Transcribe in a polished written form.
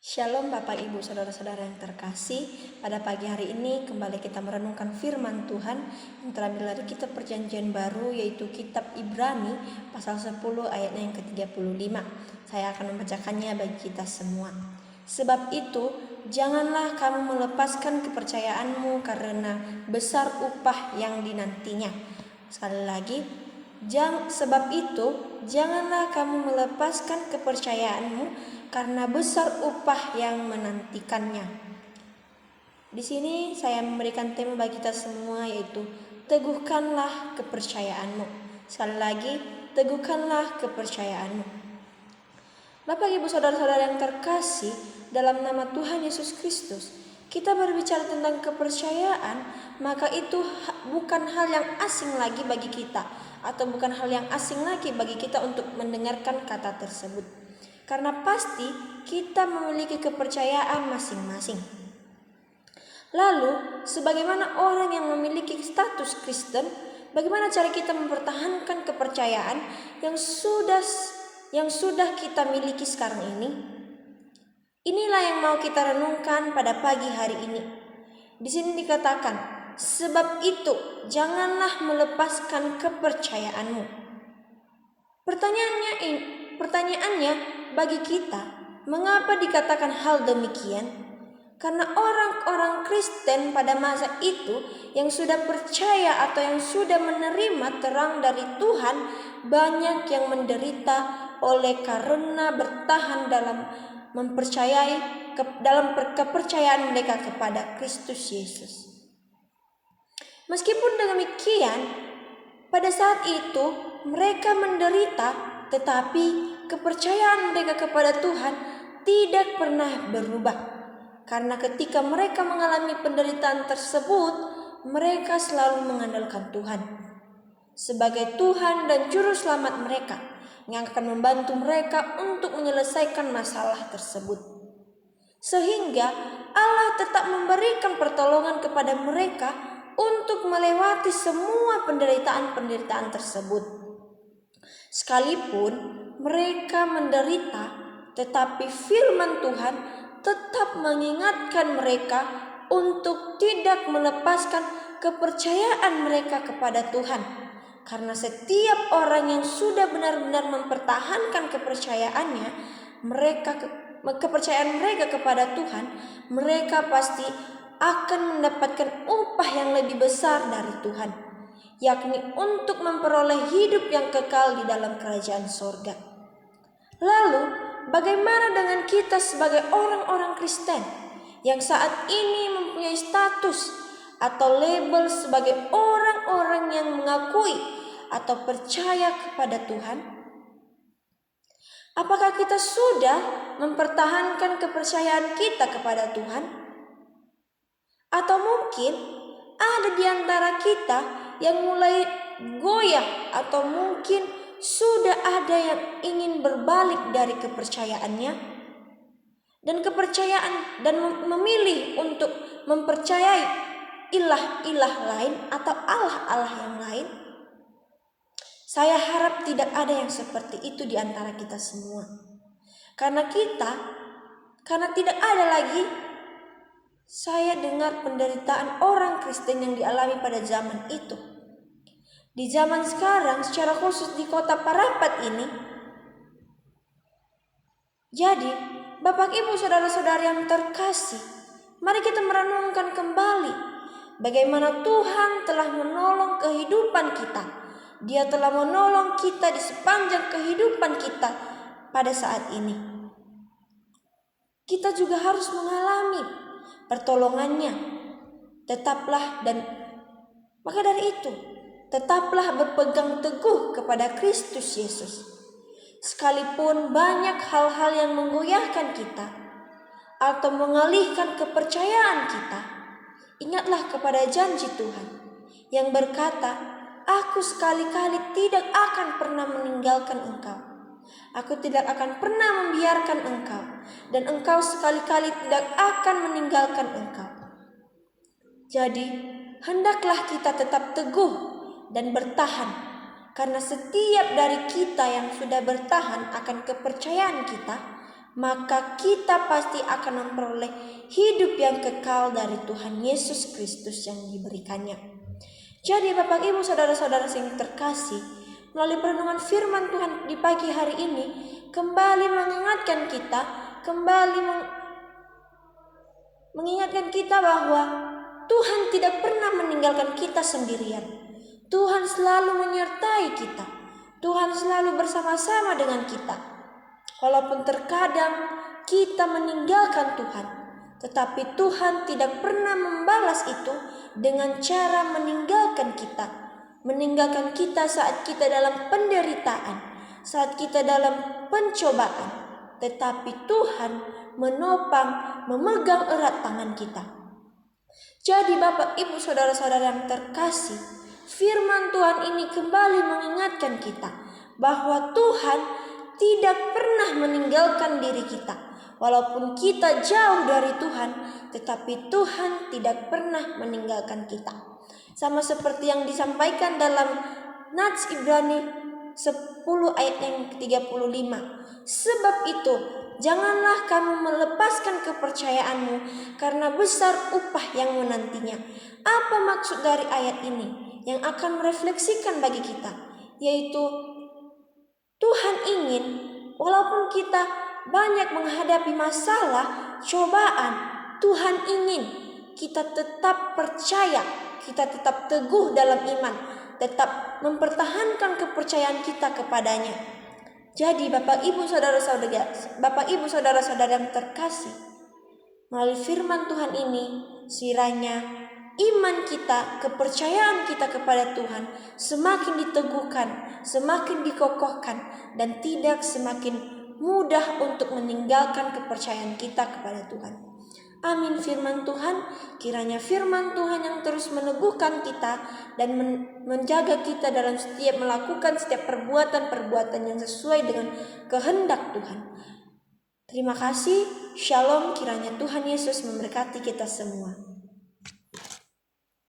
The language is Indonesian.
Shalom Bapak Ibu Saudara-saudara yang terkasih. Pada pagi hari ini kembali kita merenungkan firman Tuhan yang terambil dari kitab perjanjian baru, yaitu kitab Ibrani pasal 10 ayatnya yang ke-35. Saya akan membacakannya bagi kita semua. Sebab itu janganlah kamu melepaskan kepercayaanmu karena besar upah yang dinantinya. Sekali lagi, sebab itu janganlah kamu melepaskan kepercayaanmu karena besar upah yang menantikannya. Di sini saya memberikan tema bagi kita semua, yaitu teguhkanlah kepercayaanmu. Sekali lagi, teguhkanlah kepercayaanmu. Bapak Ibu Saudara-saudara yang terkasih, dalam nama Tuhan Yesus Kristus, kita berbicara tentang kepercayaan, maka itu bukan hal yang asing lagi bagi kita, atau bukan hal yang asing lagi bagi kita untuk mendengarkan kata tersebut. Karena pasti kita memiliki kepercayaan masing-masing. Lalu, sebagaimana orang yang memiliki status Kristen, bagaimana cara kita mempertahankan kepercayaan yang sudah kita miliki sekarang ini? Inilah yang mau kita renungkan pada pagi hari ini. Di sini dikatakan, sebab itu janganlah melepaskan kepercayaanmu. Pertanyaannya bagi kita, mengapa dikatakan hal demikian? Karena orang-orang Kristen pada masa itu yang sudah percaya atau yang sudah menerima terang dari Tuhan, banyak yang menderita oleh karena bertahan dalam kepercayaan mereka kepada Kristus Yesus. Meskipun demikian, pada saat itu mereka menderita, tetapi kepercayaan mereka kepada Tuhan tidak pernah berubah. Karena ketika mereka mengalami penderitaan tersebut, mereka selalu mengandalkan Tuhan sebagai Tuhan dan juru selamat mereka yang akan membantu mereka untuk menyelesaikan masalah tersebut. Sehingga Allah tetap memberikan pertolongan kepada mereka untuk melewati semua penderitaan-penderitaan tersebut. Sekalipun mereka menderita, tetapi firman Tuhan tetap mengingatkan mereka untuk tidak melepaskan kepercayaan mereka kepada Tuhan. Karena setiap orang yang sudah benar-benar mempertahankan kepercayaannya, kepercayaan mereka kepada Tuhan, mereka pasti akan mendapatkan upah yang lebih besar dari Tuhan, yakni untuk memperoleh hidup yang kekal di dalam kerajaan sorga. Lalu, bagaimana dengan kita sebagai orang-orang Kristen yang saat ini mempunyai status atau label sebagai orang-orang yang mengakui atau percaya kepada Tuhan? Apakah kita sudah mempertahankan kepercayaan kita kepada Tuhan? Atau mungkin ada di antara kita yang mulai goyah, atau mungkin sudah ada yang ingin berbalik dari kepercayaannya dan memilih untuk mempercayai ilah-ilah lain atau allah-allah yang lain. Saya harap tidak ada yang seperti itu di antara kita semua. Karena tidak ada lagi saya dengar penderitaan orang Kristen yang dialami pada zaman itu. Di zaman sekarang, secara khusus di kota Parapat ini. Jadi, Bapak Ibu Saudara-saudara yang terkasih, mari kita merenungkan kembali bagaimana Tuhan telah menolong kehidupan kita. Dia telah menolong kita di sepanjang kehidupan kita pada saat ini. Kita juga harus mengalami pertolongannya. Maka dari itu, tetaplah berpegang teguh kepada Kristus Yesus. Sekalipun banyak hal-hal yang menggoyahkan kita atau mengalihkan kepercayaan kita, ingatlah kepada janji Tuhan yang berkata, "Aku sekali-kali tidak akan pernah meninggalkan engkau. Aku tidak akan pernah membiarkan engkau, dan engkau sekali-kali tidak akan meninggalkan engkau." Jadi, hendaklah kita tetap teguh dan bertahan, karena setiap dari kita yang sudah bertahan akan kepercayaan kita, maka kita pasti akan memperoleh hidup yang kekal dari Tuhan Yesus Kristus yang diberikannya. Jadi Bapak Ibu saudara-saudara yang terkasih, melalui perenungan firman Tuhan di pagi hari ini kembali mengingatkan kita, mengingatkan kita bahwa Tuhan tidak pernah meninggalkan kita sendirian. Tuhan selalu menyertai kita. Tuhan selalu bersama-sama dengan kita. Walaupun terkadang kita meninggalkan Tuhan, tetapi Tuhan tidak pernah membalas itu dengan cara meninggalkan kita. Meninggalkan kita saat kita dalam penderitaan, saat kita dalam pencobaan. Tetapi Tuhan menopang, memegang erat tangan kita. Jadi Bapak Ibu saudara-saudara yang terkasih, firman Tuhan ini kembali mengingatkan kita bahwa Tuhan tidak pernah meninggalkan diri kita. Walaupun kita jauh dari Tuhan, tetapi Tuhan tidak pernah meninggalkan kita. Sama seperti yang disampaikan dalam Nats Ibrani 10 ayat yang ke-35. Sebab itu, janganlah kamu melepaskan kepercayaanmu, karena besar upah yang menantinya. Apa maksud dari ayat ini yang akan merefleksikan bagi kita? Yaitu Tuhan ingin walaupun kita banyak menghadapi masalah, cobaan, Tuhan ingin kita tetap percaya, kita tetap teguh dalam iman, tetap mempertahankan kepercayaan kita kepadanya. Jadi Bapak Ibu saudara-saudara yang terkasih, melalui firman Tuhan ini kiranya iman kita, kepercayaan kita kepada Tuhan semakin diteguhkan, semakin dikokohkan, dan tidak semakin mudah untuk meninggalkan kepercayaan kita kepada Tuhan. Amin firman Tuhan, kiranya firman Tuhan yang terus meneguhkan kita dan menjaga kita dalam melakukan setiap perbuatan-perbuatan yang sesuai dengan kehendak Tuhan. Terima kasih, Shalom, kiranya Tuhan Yesus memberkati kita semua.